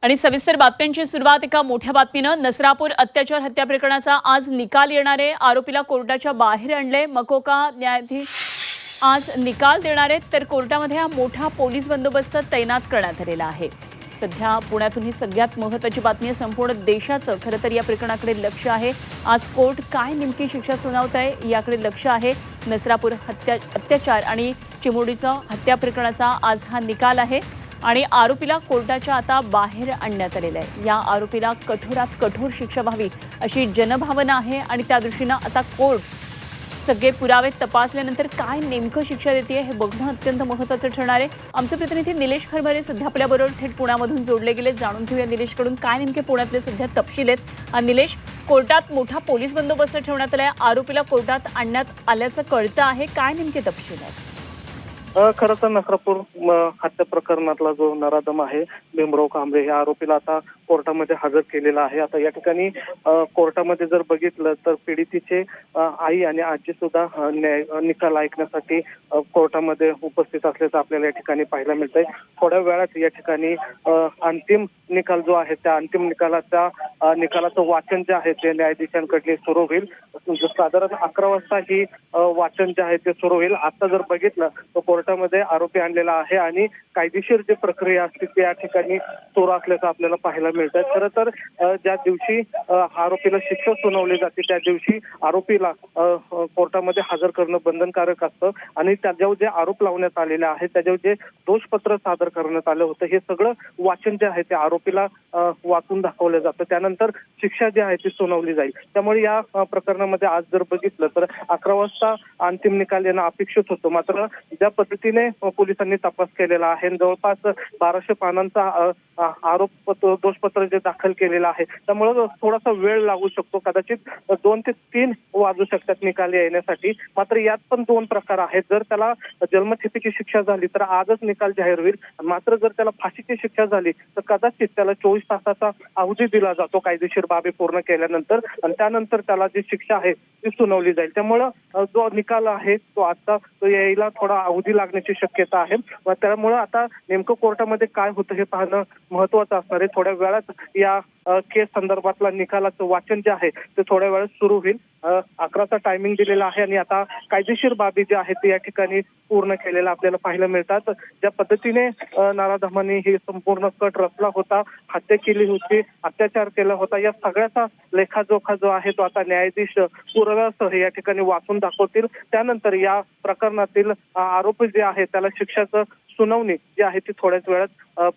आणि सविस्तर बातम्यांची सुरुवात एका मोठ्या बातमीनं। नसरापूर अत्याचार हत्या प्रकरणाचा आज निकाल येणार आहे। आरोपीला कोर्टाच्या बाहेर आणले। मकोका न्यायाधीश आज निकाल देणार आहेत, तर कोर्टामध्ये हा मोठा पोलीस बंदोबस्त तैनात करण्यात आलेला आहे। सध्या पुण्यातून ही सगळ्यात महत्त्वाची बातमी आहे। संपूर्ण देशाचं खरं तर या प्रकरणाकडे लक्ष आहे। आज कोर्ट काय नेमकी शिक्षा सुनावत आहे याकडे लक्ष आहे। नसरापूर अत्याचार आणि चिमुरडीचा हत्या प्रकरणाचा आज हा निकाल आहे आणि आरोपीला कोर्टाच्या आता बाहेर आणण्यात आलेलं आहे। या आरोपीला कठोरात कठोर शिक्षा व्हावी अशी जनभावना आहे आणि त्या दृष्टीने आता कोर्ट सगळे पुरावे तपासल्यानंतर काय नेमकं शिक्षा देते हे बघणं अत्यंत महत्त्वाचं ठरणार आहे। आमचे प्रतिनिधी निलेश खरबरे सध्या आपल्याबरोबर थेट पुण्यामधून जोडले गेले। जाणून घेऊया निलेशकडून काय नेमके पुण्यातले सध्या तपशील आहेत। निलेश, कोर्टात मोठा पोलीस बंदोबस्त ठेवण्यात आलाय, आरोपीला कोर्टात आणण्यात आल्याचं कळतं आहे, काय नेमके तपशील आहेत? खरं तर नसरापूर हत्या प्रकरणातला जो नराधम आहे भीमराव कांबळे या आरोपीला आता कोर्टामध्ये हजर केलेला आहे। आता या ठिकाणी कोर्टामध्ये जर बघितलं तर पीडितेचे आई आणि आजी सुद्धा निकाल ऐकण्यासाठी कोर्टामध्ये उपस्थित असल्याचं आपल्याला या ठिकाणी पाहायला मिळतंय। थोड्या वेळात या ठिकाणी अंतिम निकाल जो आहे त्या अंतिम निकालाचं वाचन जे आहे ते न्यायाधीशांकडे सुरू होईल। साधारण 11 वाजता ही वाचन जे आहे ते सुरू होईल। आता जर बघितलं तर कोर्टामध्ये आरोपी आणलेला आहे आणि कायदेशीर जी प्रक्रिया असते त्या ठिकाणी सुरू असल्याचं आपल्याला पाहायला मिळतं। खरं तर ज्या दिवशी आरोपीला शिक्षा सुनावली जाते त्या दिवशी आरोपीला कोर्टामध्ये हजर करणं बंधनकारक असतं आणि त्याच्यावर जे आरोप लावण्यात आलेले आहेत त्याच्यावर जे दोषपत्र सादर करण्यात आलं होतं हे सगळं वाचन जे आहे ते आरोपीला वाचून दाखवलं जातं। त्यानंतर शिक्षा जी आहे ती सुनावली जाईल। त्यामुळे या प्रकरणामध्ये आज जर बघितलं तर 11 वाजता अंतिम निकाल येणं अपेक्षित होतं। मात्र ज्या पद्धतीने पोलिसांनी तपास केलेला आहे जवळपास 1200 पानांचा दोषपत्र जे दाखल केलेलं आहे त्यामुळे थोडासा वेळ लागू शकतो। कदाचित 2 ते 3 वाजू शकतात निकाल येण्यासाठी। मात्र यात पण 2 प्रकार आहेत। जर त्याला जन्मठेपेची शिक्षा झाली तर आजच निकाल जाहीर होईल। मात्र जर त्याला फाशीची शिक्षा झाली तर कदाचित त्याला 24 तासाचा अवधी दिला जातो कायदेशीर बाबी पूर्ण केल्यानंतर आणि त्यानंतर त्याला जी शिक्षा आहे ती सुनावली जाईल। त्यामुळं जो निकाल आहे तो आता तो यायला थोडा अवधी लागण्याची शक्यता आहे। त्यामुळे आता नेमकं कोर्टामध्ये काय होतं हे पाहणं महत्त्वाचं असणार आहे। थोड्या वेळात या केस संदर्भातला निकालाचं वाचन जे आहे ते थोड्या वेळात सुरू होईल। 11चा टायमिंग दिलेला आहे आणि आता कायदेशीर बाबी जे आहेत ते या ठिकाणी पूर्ण केलेला आपल्याला पाहायला मिळतात। ज्या पद्धतीने नराधमांनी ही संपूर्ण कट रचला होता, हत्या केली होती, अत्याचार केला होता, या सगळ्याचा लेखाजोखा जो आहे तो आता न्यायाधीश पुराव्यासह या ठिकाणी वाचून दाखवतील। त्यानंतर या प्रकरणातील आरोपी जे आहे त्याला शिक्षाचं सुनावणी जी आहे ती थोड्याच वेळात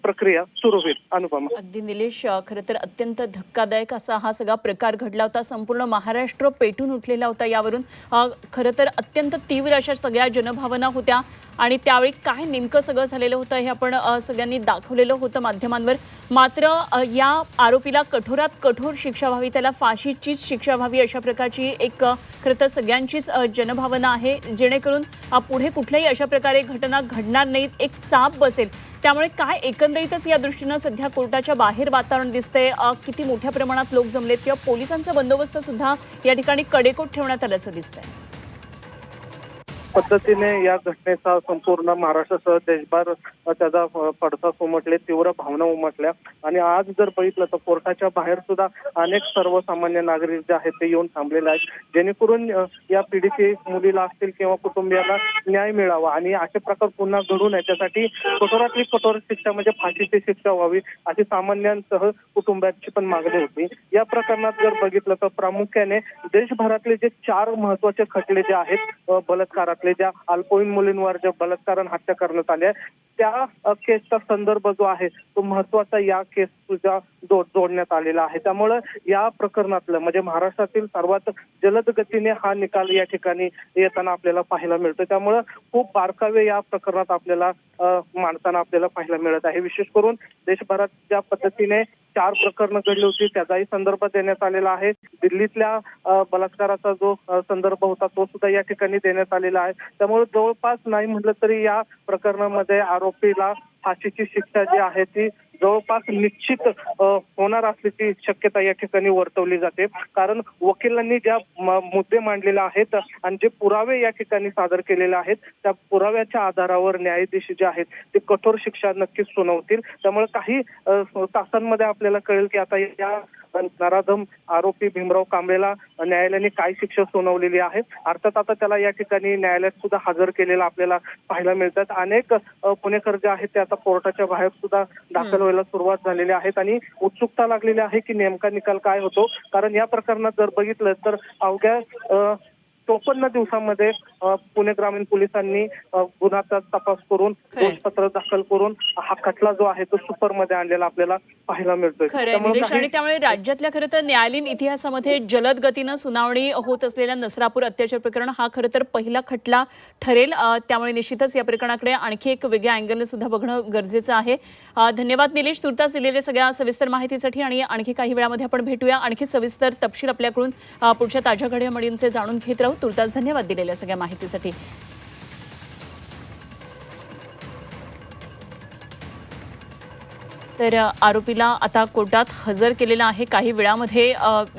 प्रक्रिया सुरू होईल। अनुपमा, अगदी निलेश, खरं तर अत्यंत धक्कादायक असा हा सगळा प्रकार घडला होता। संपूर्ण महाराष्ट्र पेटून उठलेला होता यावरून। खरं तर अत्यंत तीव्र अशा सगळ्या जनभावना होत्या आणि त्यावेळी काय नेमकं सगळं झालेलं होतं हे आपण सगळ्यांनी दाखवलेलं होतं माध्यमांवर। मात्र या आरोपीला कठोरात कठोर शिक्षा व्हावी, त्याला फाशीचीच शिक्षा व्हावी अशा प्रकारची एक खरं तर सगळ्यांचीच जनभावना आहे, जेणेकरून पुढे कुठल्याही अशा प्रकारे घटना घडणार नाहीत, एक चाप बसेल। त्यामुळे काय एकंदरीतच या दृष्टीने सध्या कोर्टाच्या बाहेर वातावरण दिसतंय, किती मोठ्या प्रमाणात लोक जमलेत किंवा पोलिसांचा बंदोबस्त सुद्धा या ठिकाणी कडेकोट ठेवण्यात आल्याचं दिसतंय। पद्धतीने या घटनेचा संपूर्ण महाराष्ट्रासह देशभर त्याचा पडसाद उमटले, तीव्र भावना उमटल्या आणि आज जर बघितलं तर कोर्टाच्या बाहेर सुद्धा अनेक सर्वसामान्य नागरिक जे आहेत ते येऊन थांबलेले आहेत, जेणेकरून या पीडित मुलीला असतील किंवा कुटुंबियाला न्याय मिळावा आणि असे प्रकार पुन्हा घडू नये याच्यासाठी कठोरातली कठोर शिक्षा म्हणजे फाशीची शिक्षा व्हावी अशी सामान्यांसह कुटुंबियांची पण मागणी होती। या प्रकरणात जर बघितलं तर प्रामुख्याने देशभरातले जे 4 महत्त्वाचे खटले जे आहेत बलात्कारात ज्या अल्पवयीन मुलींवर जे बलात्कार हत्या करण्यात आल्या त्या केसचा संदर्भ जो आहे तो महत्त्वाचा या केस सुद्धा जोडण्यात आलेला आहे। त्यामुळे या प्रकरणातलं म्हणजे महाराष्ट्रातील सर्वात जलद गतीने हा निकाल या ठिकाणी येताना आपल्याला पाहायला मिळतो। त्यामुळे खूप बारकावे या प्रकरणात आपल्याला मांडताना आपल्याला पाहायला मिळत आहे। विशेष करून देशभरात ज्या पद्धतीने 4 प्रकरणं घडली होती त्याचाही संदर्भ देण्यात आलेला आहे। दिल्लीतल्या बलात्काराचा जो संदर्भ होता तो सुद्धा या ठिकाणी देण्यात आलेला आहे। त्यामुळे जवळपास नाही म्हटलं तरी या प्रकरणामध्ये आरोपीला फाशीची शिक्षा जी आहे ती जवळपास निश्चित होणार असल्याची शक्यता या ठिकाणी वर्तवली जाते. कारण वकिलांनी ज्या मुद्दे मांडलेले आहेत आणि जे पुरावे या ठिकाणी सादर केलेले आहेत त्या पुराव्याच्या आधारावर न्यायाधीश जे आहेत ते कठोर शिक्षा नक्कीच सुनावतील. त्यामुळे काही तासांमध्ये आपल्याला कळेल की आता या नराधम आरोपी भीमराव कांबळेला न्यायालयाने काय शिक्षा सुनावलेली आहे. अर्थात आता त्याला या ठिकाणी न्यायालयात सुद्धा हजर केलेला आपल्याला पाहायला मिळतात. अनेक पुणेकर जे आहेत ते आता कोर्टाच्या बाहेर सुद्धा दाखल व्हायला सुरुवात झालेली आहेत आणि उत्सुकता लागलेली आहे की नेमका निकाल काय होतो. कारण या प्रकरणात जर बघितलं तर अवघ्या 54 दिवसांमध्ये पुणे ग्रामीण पोलिसांनी गुन्ह्याचा तपास करून दोषपत्र दाखल करून हा खटला जो आहे तो सुपरमध्ये आणलेला आपल्याला पाहायला मिळतोय. खरंय निलेश, आणि त्यामुळे राज्यातल्या खरं तर न्यायालयीन इतिहासामध्ये जलद गतीनं सुनावणी होत असलेल्या नसरापूर अत्याचार प्रकरण हा खरं तर पहिला खटला ठरेल. त्यामुळे निश्चितच या प्रकरणाकडे आणखी एक वेगळ्या अँगलने सुद्धा बघणं गरजेचं आहे. धन्यवाद निलेश, तुर्तास दिलेल्या सगळ्या सविस्तर माहितीसाठी. आणि आणखी काही वेळामध्ये आपण भेटूया, आणखी सविस्तर तपशील आपल्याकडून पुढच्या ताज्या घडामोडींचे जाणून घेत राहू. तुर्तास धन्यवाद दिलेल्या सगळ्या माहितीसाठी. तर आरोपीला आता कोर्टात हजर केलेलं आहे. काही वेळामध्ये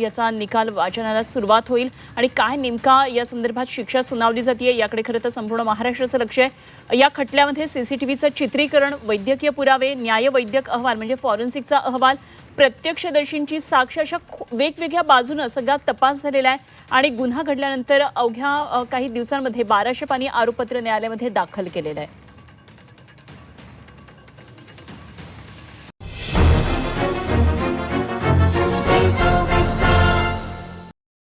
याचा निकाल वाचनाला सुरुवात होईल आणि काय नेमका या संदर्भात शिक्षा सुनावली जाते याकडे खरं तर संपूर्ण महाराष्ट्राचं लक्ष आहे. या खटल्यामध्ये सीसीटीव्हीचं चित्रीकरण, वैद्यकीय पुरावे, न्यायवैद्यक अहवाल म्हणजे फॉरेन्सिकचा अहवाल, प्रत्यक्षदर्शींची साक्ष अशा वेगवेगळ्या बाजूनं सगळा तपास झालेला आहे. आणि गुन्हा घडल्यानंतर अवघ्या काही दिवसांमध्ये 1200 पानी आरोपपत्र न्यायालयामध्ये दाखल केलेलं आहे.